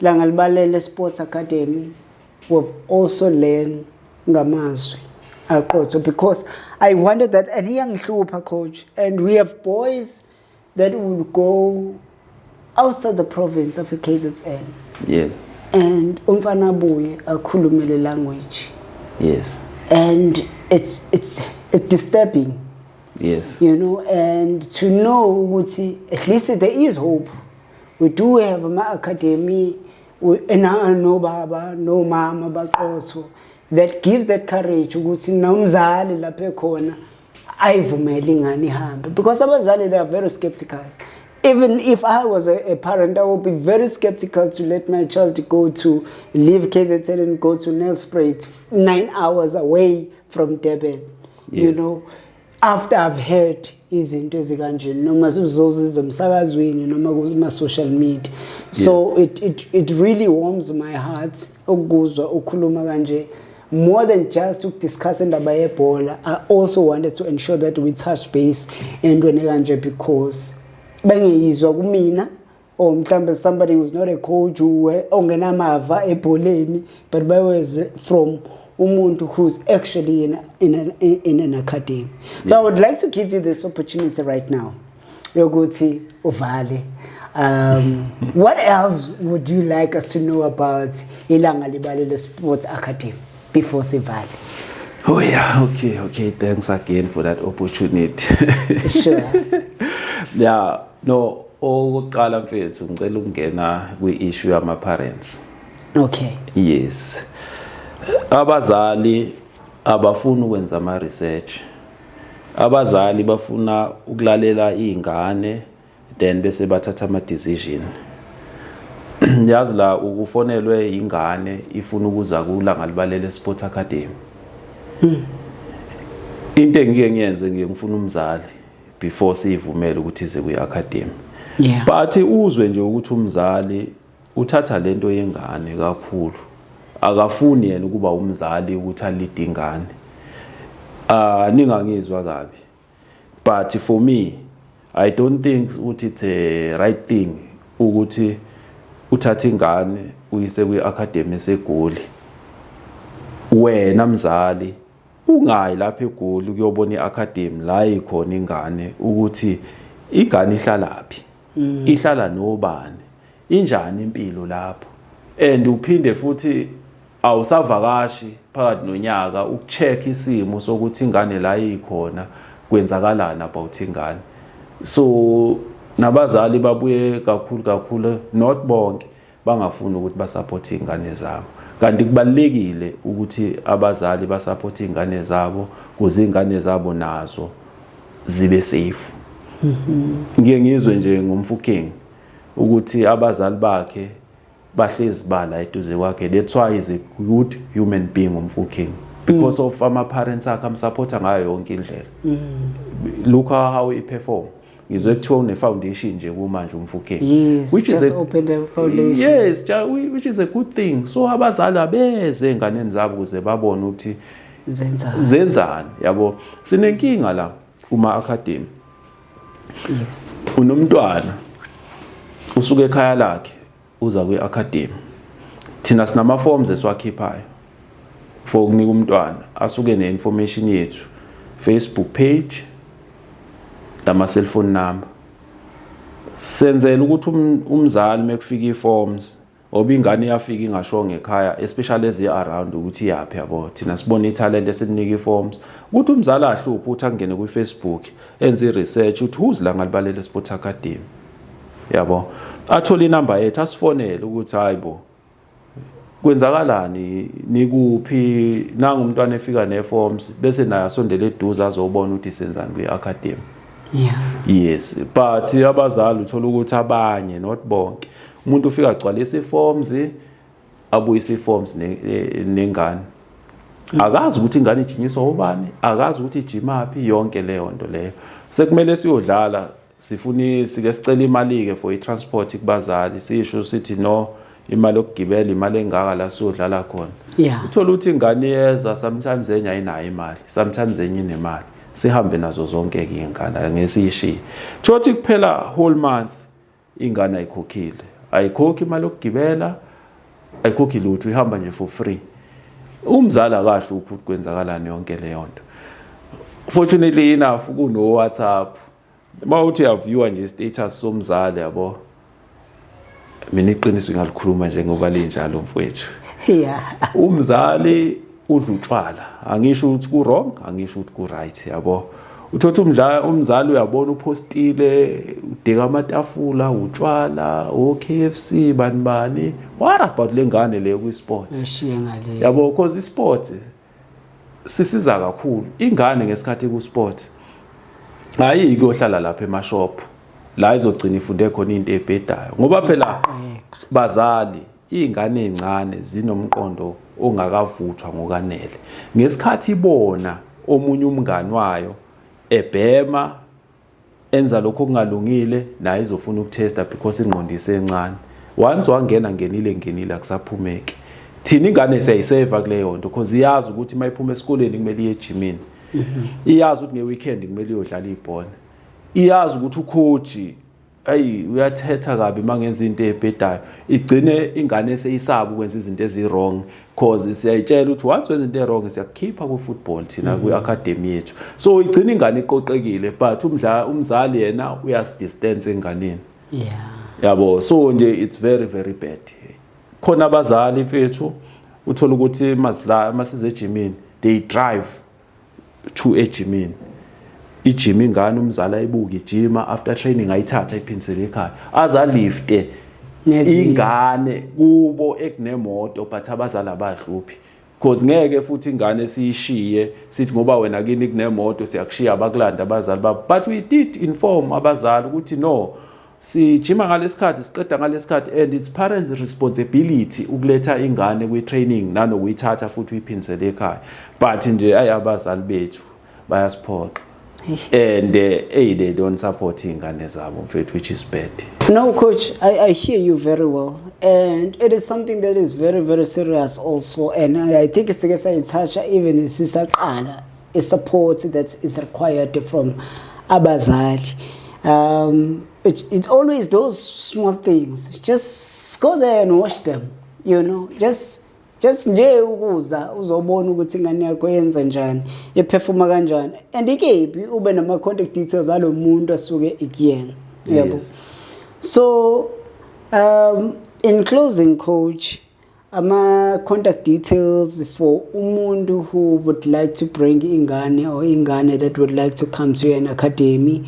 Langalibalele Sports Academy, we've also learned ngamazwi aqotho, because I wanted that, and iyangihlupa coach, and we have boys that will go outside the province of KZN. Yes. And umfana abuye akhulumele language. Yes. And it's disturbing. Yes. You know, and to know ukuthi at least there is hope. We do have an academy, no baba, no mama baqotho, that gives that courage ukuthi nomzali lapha khona ayivumele ingane ihambe, because abazali, they are very skeptical. Even if I was a parent, I would be very skeptical to let my child leave KZN and go to Nelspruit, 9 hours away from Durban. Yes. You know, after I've heard izinto ezikanjeni noma uzozizwa emsakazweni noma kuma social media. So it really warms my heart ukuzwa ukhuluma kanje. More than just to discuss indaba yebhola, I also wanted to ensure that we touch base entweni kanje, because bengiyizwa kumina or mhlambe somebody who's not a coach ongenamava ebholeni, but bayweze from umuntu who's actually in an academy. So I would like to give you this opportunity right now. Yoguti Ovale. What else would you like us to know about Ilangalibalele Sports Academy before Sivale? Oh yeah, okay. Thanks again for that opportunity. Sure. Yeah, no, oqala mfethu ngicela ukungena kwi-issue yama parents. Okay. Yes. Abazali abafuna ukwenza ama research. Abazali bafuna ukulalela izingane then bese bathatha ama decision. Yazi la ukufonelwe ingane ifuna ukuza kuLangalibalele Sports Academy. Into engike ngiyenze ngifuna umzali before sivumele ukuthi ize kwi-academy. Yeah. But uzwe nje ukuthi umzali uthatha lento yengane kakhulu. Akafuni yena ukuba umzali ukuthi alide ingane. Ningangizwa kabi. But for me, I don't think ukuthi it's a right thing ukuthi uthathe ingane uyise kwi-academy seGoli. Wena mzali ungayi lapha eGoli ukuyobona iacademy la ikhona ingane ukuthi ingane ihlalaphi, ihlala nobani, injani impilo lapho, and uphinde futhi awusavakashi phakathi nonyaka ukucheck isimo sokuthi ingane la ikhona kwenzakalana about ingane. So nabazali babuye kakhulu, not bonke bangafuni ukuthi basupport ingane zabo. Kanti kubalekile ukuthi abazali basupport ingane zabo kuze ingane zabo nazo zibe safe. Ngike ngizwe nje ngumfukeng ukuthi abazali bakhe bahlezi bala eduze kwakhe. That's why he's a good human being umfukeng, because of ama parents akhe amsupporta ngayo yonke indlela. Look how he perform. Ngizwe kuthiwa une foundation nje kumanje umfukeng. Yes, which just opened a foundation. Yes, which is a good thing. So abazali abeze enganeni zabo kuze babone ukuthi zenzani, yabo. Sinenkinga la uma academy. Yes. Unomntwana usuke ekhaya lakhe uza kwi-academy. Thina sinama forms esiwakhiphayo for ukunika umntwana asuke ne-information yethu, Facebook page, nama cellphone number. Senzela ukuthi umzali mekufika i-forms obingane iyafika ingashonge ekhaya, especially ezi around ukuthi yaphi, yabo. Thina sibona italent esinika i-forms ukuthi umzali ahluphe ukuthi angene ku-Facebook enze research ukuthi who's Langalibalele Sports Academy, yabo. Athola inamba yethu asifonele ukuthi hayibo kwenzakalani, nikuphi, nanga umntwana efika ne-forms bese naye asondele eduze azobona ukuthi senzani kwi-academy. Yeah. Yes, but abazali uthola ukuthi abanye, not bonke, umuntu ufika agcwalisa i-forms abuyisa iforms nengane akazi ukuthi ingane ijinyiswa ubani akazi ukuthi ijimaphi yonke leyo nto leyo sekumele siyodlala sifuna sike sicela imali ke for i-transport kubazali sisho sithi no imali yokugibela imali engaka la siyodlala khona uthola ukuthi ingane yeza sometimes enye ayinayo imali sometimes enye inemali sihambe nazo zonke ingane ngesishiya thothi kuphela whole month ingane ayikhokhi imali yokugibela ayikhokhi lutho ihamba nje for free umzali akahle ukuthi kwenzakalani yonke leyo nto fortunately enough kuno WhatsApp mawuthi uyaviewa nje status somzali yabo mina iqiniso ngalikhuluma njengoba linjalo mfowethu umzali udla utshwala angisho ukuthi ku wrong angisho ukuthi ku right yabo uthatha umzali uyabona upostile udeka amatafula utshwala KFC bani what about lengane leyo ku sport yabo because isport sisiza kakhulu ingane ngesikhathi ku sport hayi kuyohlala lapha emashop la izogcina ifunde khona into ebhedayo ngoba phela bazali ingane ezincane zinomqondo ongakavuthwa ngokanele ngesikhathi ibona omunye umngani wayo ebhema enza lokho okungalungile naye izofuna ukutesta because ingqondise encane once wangenile akusaphumeki thina ingane siyayiseva kuleyo nto because iyazi ukuthi mayiphuma esikoleni kumele iye ejimini iyazi ukuthi ngeweekend kumele iyodlala ibhola iyazi ukuthi ucoach uyathetha kabi mangenza into ebhedayo igcine ingane seyisaba ukwenza izinto ezi-wrong because siyayitshela ukuthi once wenza into e-wrong siyakukhipha ku-football thina kwi-academy yethu so igcina ingane iqoqekile but umzali yena uyasi-distance enganeni yabo so nje it's very very bad khona abazali mfethu uthola ukuthi masize ejimini they drive to ejimini ijim ingane umzali ayibuka ijima after training ayithatha iphindisele ekhaya azalifte ingane kubo ekunemoto but abazali abadluphi because ngeke futhi ingane siyishiye sithi ngoba wena kini kunemoto siyakushiya abakulanda abazali babo but we did inform abazali ukuthi no sijima ngalesikhathi siqeda ngalesikhathi and it's parents responsibility ukuletha ingane kwi training nanokuyithatha futhi uyiphindisele ekhaya but nje ayabazali bethu bayasiphoqa and they don't support ingane zabo mfethu which is bad. No coach, I hear you very well and it is something that is very very serious also and I think it's a touch even sisaqala a support that is required from abazali. It's always those small things. Just go there and watch them, you know. Just nje ukuza uzobona ukuthi ingane yakho yenza njani, eperforma kanjani. And ikephi ube nama contact details alo muntu asuke ikuyena. Yebo. So in closing coach, ama contact details for umuntu who would like to bring ingane or ingane that would like to come to an academy.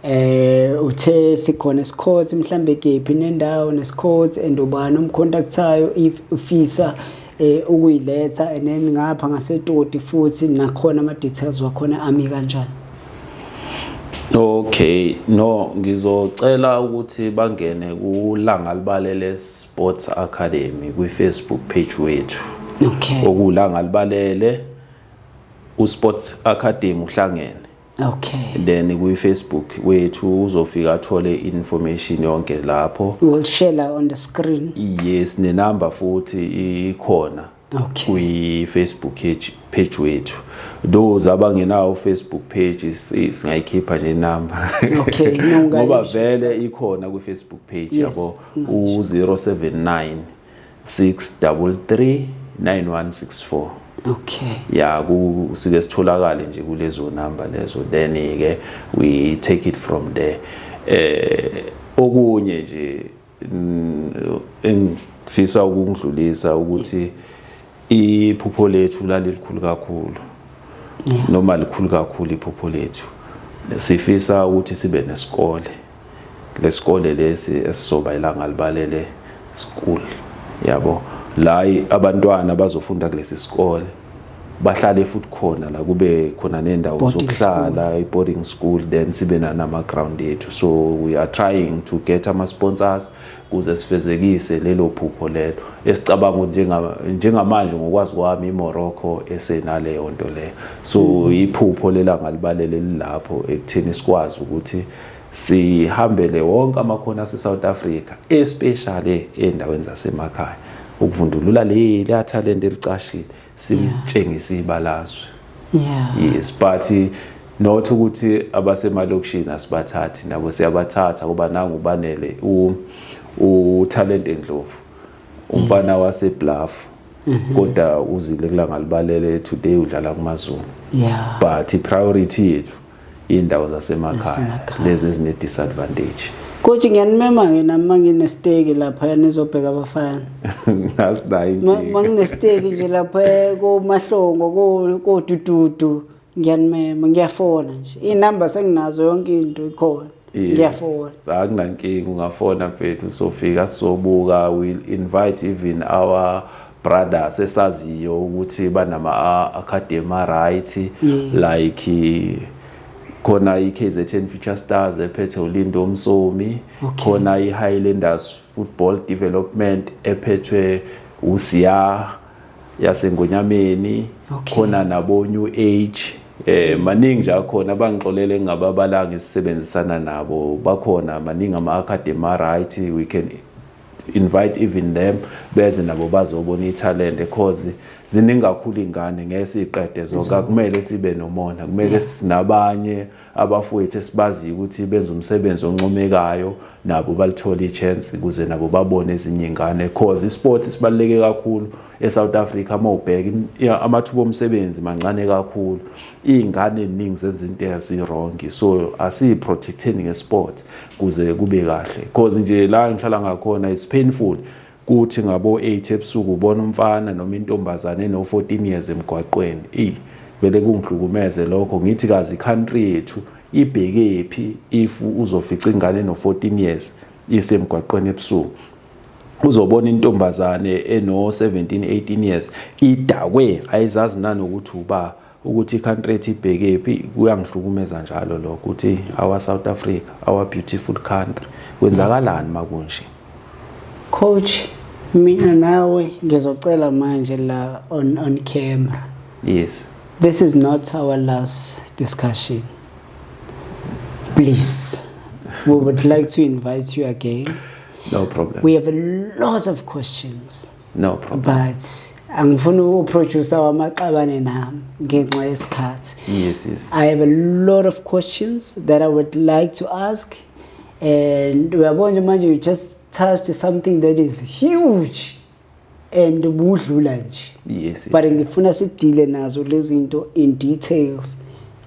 Uthe sikhona sports mhlambe kephi nendawo nesports and ubani umcontactayo if ufisa ukuyiletha and then ngapha ngasetoti futhi nakhona ama details wakhona ami kanjani. Okay, no ngizocela ukuthi bangene kuLanga Libalele Sports Academy kwi Facebook page wethu. Okay. Okulanga Libalele uSports Academy uhlangene. Okay. Then kwi Facebook wethu uzofika athole information yonke lapho. We will share on the screen. Yes, ne number futhi ikhona. Okay. Kwi Facebook page wethu. Those abangenawo Facebook page singayikhipha nje number. Okay, ngoba vele ikhona kwi Facebook page yabo u079 633 9164. Okay. Yeah, kusike sitholakale nje kulezo number lezo then ke we take it from there. Okunye nje engifisa ukungidlulisa ukuthi iphupho lethu lalikhulu kakhulu. Noma likhulu kakhulu iphupho lethu. Sifisa ukuthi sibe nesikole. Lesikole lesi esizoba Ilanga Libalele school. Yabo. La abantwana bazofunda kulesi sikole bahlale futhi khona la kube khona nendawo Boarding zokuhlala i-boarding school then sibe nama-ground yethu so we are trying to get ama-sponsors kuze sifezekise lelo phupho lelo esicabanga ukuthi njengamanje ngokwazi kwami iMorocco esenaleyo nto leyo so iphupho lelanga libalele lapho ekutheni sikwazi ukuthi sihambele wonke amakhono ase-South Africa especially endaweni zasemakhaya ukuvundulula le talent elicashile simtshengise ibalazwe yes but not ukuthi abasemalokishini asibathathi nabo siyabathatha kuba nangu banele uTalent Ndlovu umfana waseBluff kodwa uzile kulanga libalele today udlala kuMaZulu but ipriority yethu indawo zasemakhaya lezi ezine disadvantage. Coach ngiyanimema nami nginestake lapha nizobheka abafana. Mangine stake nje lapha koMahlongo koDududu ngiyanimema ngiyafona nje. Inamba senginazo yonke into ikhona. Ngiyafona. Akunankinga ungafona mfethu sofika sobuka will invite even our brothers esaziyo ukuthi banama academy right like khona iKZN Future Stars ephethe uLindo Msomi khona iHighlanders Football Development ephethwe uSiya yaseNgonyameni khona nabo New Age maningi nje akhona abangixolele ngababalanga isebenzisana nabo bakhona maningi ama-academy right we can invite even them beze nabo bazobona italent because ziningi kakhulu ingane ngeke siqede zonke kumele sibe nomona kumele sinabanye abafowethu esibazi ukuthi benza umsebenzi oncomekayo nabo balithola ichance kuze nabo babone ezinye ingane because isport sibaluleke kakhulu eSouth Africa mawubheka amathuba omsebenzi mancane kakhulu ingane eziningi zenza into ezirong so asiprotecteni ngesport kuze kube kahle because nje la ngihlala ngakhona is painful kuthi ngabo 8 ebusuku ubona umfana noma intombazane no 14 years emgwaqweni vele kungihlukumeze lokho ngithi kazi country yethu ibheke phi if uzofica ingane no 14 years isemgwaqweni ebusuku uzobona intombazane eno 17 18 years idakwe ayizazi nanokuthi ukuthi country yethu ibheke phi kuyangihlukumeza njalo lokho ukuthi our South Africa our beautiful country kwenzakalani makunje. Coach mina nawe ngizocela manje la on camera. Yes. This is not our last discussion. Please, we would like to invite you again. No problem. We have a lot of questions. No problem. But angifuna uproducer wamaqabane nami ngenxa yesikhathi. Yes. I have a lot of questions that I would like to ask and uyabona manje you just touched something that is huge and budlula nje. Yes. But ngifuna sidile nazo lezi zinto in details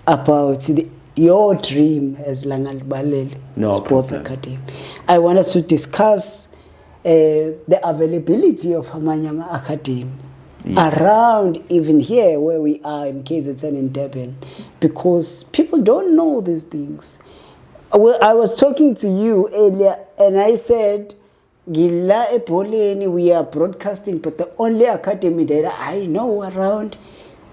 about your dream as Langa Libalele Sports Academy. I want us to discuss the availability of Hamanyama Academy around even here where we are in KZN in Durban, because people don't know these things. Well, I was talking to you earlier and I said, Gila Eboleni, we are broadcasting, but the only academy that I know around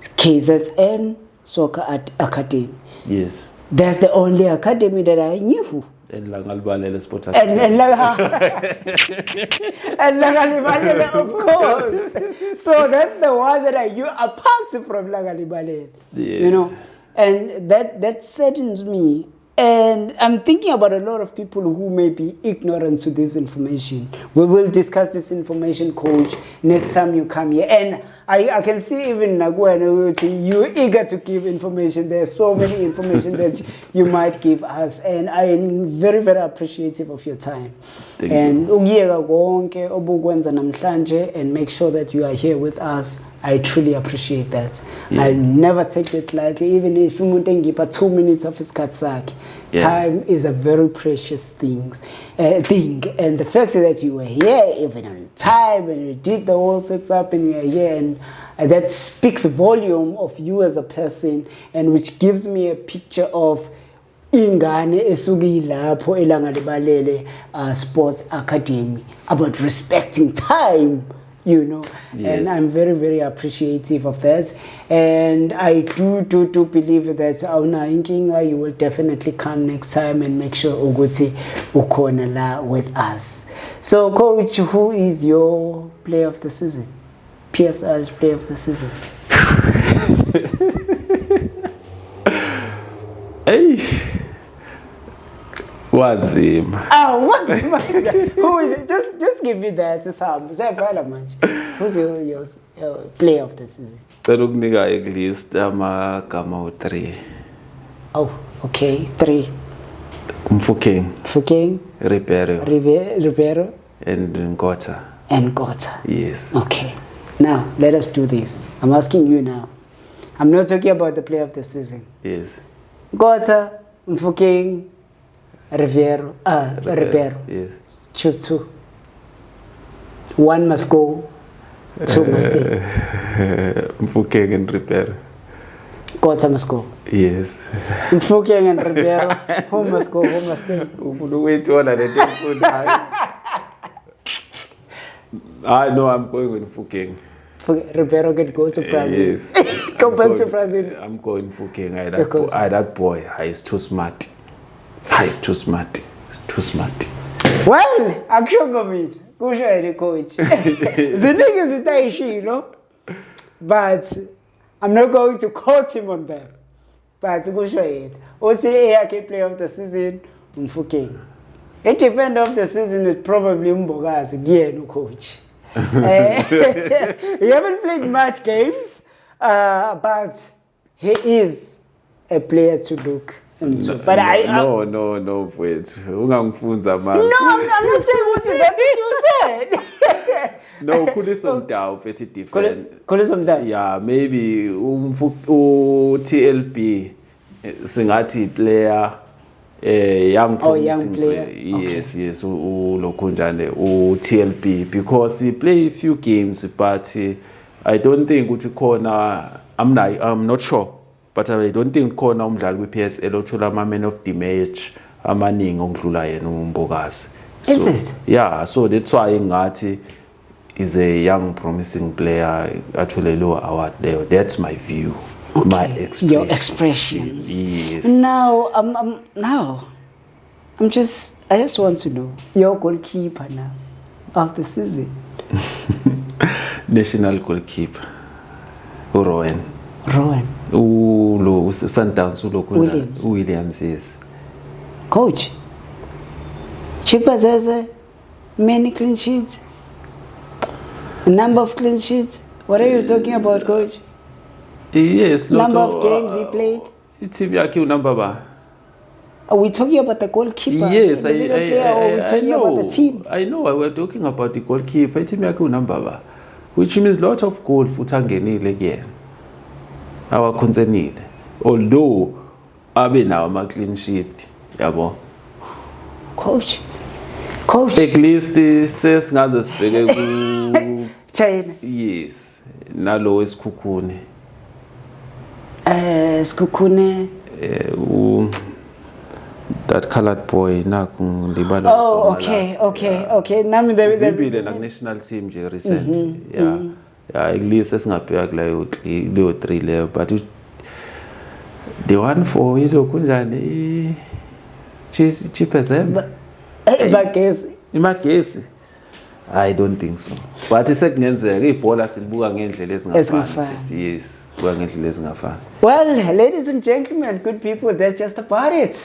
is KZN Soccer Academy. Yes. That's the only academy that I knew. And Langa Libalele Sports Academy. And Langa Libalele, of course. So that's the one that I knew apart from Langa Libalele. Yes. You know, and that saddens me. And I'm thinking about a lot of people who may be ignorant to this information. We will discuss this information, Coach, next time you come here. And I can see even Nagwana, you're eager to give information. There's so many information that you might give us. And I am very, very appreciative of your time. Thank and you. And make sure that you are here with us. I truly appreciate that. I never take it lightly, even if you want to give 2 minutes of his katsaki. Time is a very precious thing. And the fact that you were here even on time and you did the whole setup and you are here, and that speaks volume of you as a person, and which gives me a picture of ingane esuki lapho eLanga Libalele Sports Academy, about respecting time you know. Yes. And I'm very, very appreciative of that. And I do believe that Auna Inkinga, you will definitely come next time and make sure Uguti ukona la with us. So, Coach, who is your player of the season? PSL player of the season. Hey, what's him? What? Who is it? Just give me that. Who's your player of the season? Cela ukunika list amagama u3. Oh, okay. 3. Mfokeng, Ribeiro, and Nkotha. And Nkotha. Yes. Okay. Now, let us do this. I'm asking you now. I'm not talking about the player of the season. Yes. Nkotha, Mfokeng, Ribeiro. Yes. Choose 2. 1 must go, 2 must stay. Mfokeng and Ribeiro. Nkotha must go. Yes. Mfokeng and Ribeiro. Who must go, who must stay? Wait, I know I'm going with Mfokeng. Ribeiro can go to Brazil. Yes. Go back to Brazil. I'm going Mfokeng. That boy, he's too smart. He's too smart. He's too smart. Well, akusho mina. Kusho yena coach. Ziningi zitayishilo. But I'm not going to quote him on that. But kusho yena. Uthi eyakhe player of the season Mfokeng. A defender of the season is probably Mbogazi, Gienu coach. He haven't played much games, but he is a player to look into. But no, wait. Ungangifunza man. No, I'm not saying what is that you said. No, Kulisum Dow, very different. Kulisum Dow. Yeah, maybe TLP, Singati player. Young player. Yes, okay. Yes. Lokunjane, TLP, because he play a few games, but I don't think corner. I'm not sure, but I don't think corner umdlali with PSL othola man of the match amaningi okudlula yena uMbogazi. Is it? Yeah, so that's why ngathi is a young promising player athole lo award there. That's my view. Okay. My expression. Your expressions. Yes. Now, I just want to know your goalkeeper now of the season. National goalkeeper. Rowan. Sundowns Williams, yes. Coach. Chipazeze, many clean sheets. Number of clean sheets. What are you talking about, coach? Yes, number of games he played. Are we talking about the goalkeeper? Yes, or are we talking about the team? I know. We're talking about the goalkeeper. Which means lot of goal futangenile again. Our concerned. Although abe now ma clean sheet, yabo. Coach. At least says ngaze sibheke ku China. Yes. Nalo esikhukhune. Skukune. That colored boy libala. Oh, okay. Nami the national team je recent. Yeah, at least esingabheka kulayo 3 level, but the one for ilo kunjani Chipazeze. Imagesi. I don't think so. But sekungenzeka ibhola silibuka ngendlela ezingafani. Yes. Well, ladies and gentlemen, good people, that's just about it.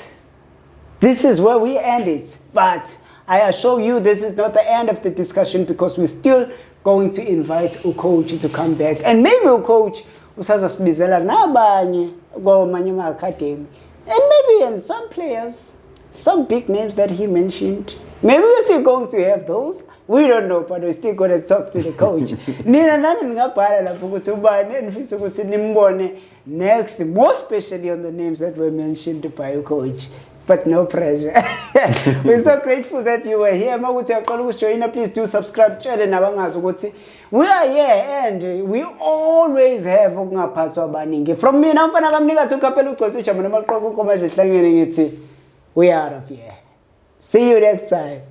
This is where we end it. But I assure you this is not the end of the discussion, because we're still going to invite Ucoach to come back. And maybe Ucoach usazasibizela nabanye kwamanye ama-academy. And maybe in some players, some big names that he mentioned. Maybe we're still going to have those. We don't know, but we're still going to talk to the coach. Nina nani ngabhala lapho ukuthi ubani enifisa ukuthi nimbone next, more especially on the names that were mentioned by your coach. But no pressure. We're so grateful that you were here. Please do subscribe channel nabangazi ukuthi we are here and we always have ukungaphathwa abaningi. From me namfana kamnika thukapela ugqosi ujama namaqoqo komadle hlangene ngithi we are out of here. See you next time.